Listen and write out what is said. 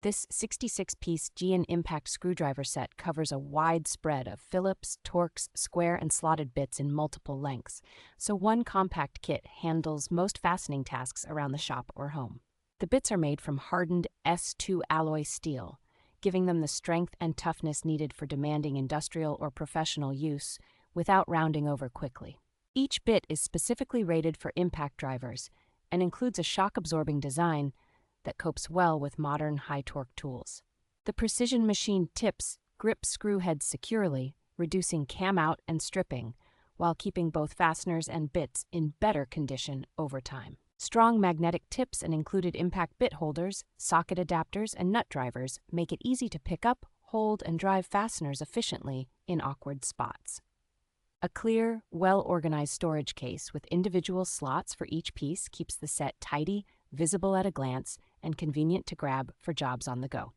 This 66-piece GEINXURN impact screwdriver set covers a wide spread of Phillips, Torx, square, and slotted bits in multiple lengths, so one compact kit handles most fastening tasks around the shop or home. The bits are made from hardened S2 alloy steel, giving them the strength and toughness needed for demanding industrial or professional use without rounding over quickly. Each bit is specifically rated for impact drivers and includes a shock-absorbing design that copes well with modern high-torque tools. The precision machine tips grip screw heads securely, reducing cam-out and stripping, while keeping both fasteners and bits in better condition over time. Strong magnetic tips and included impact bit holders, socket adapters, and nut drivers make it easy to pick up, hold, and drive fasteners efficiently in awkward spots. A clear, well-organized storage case with individual slots for each piece keeps the set tidy, visible at a glance, and convenient to grab for jobs on the go.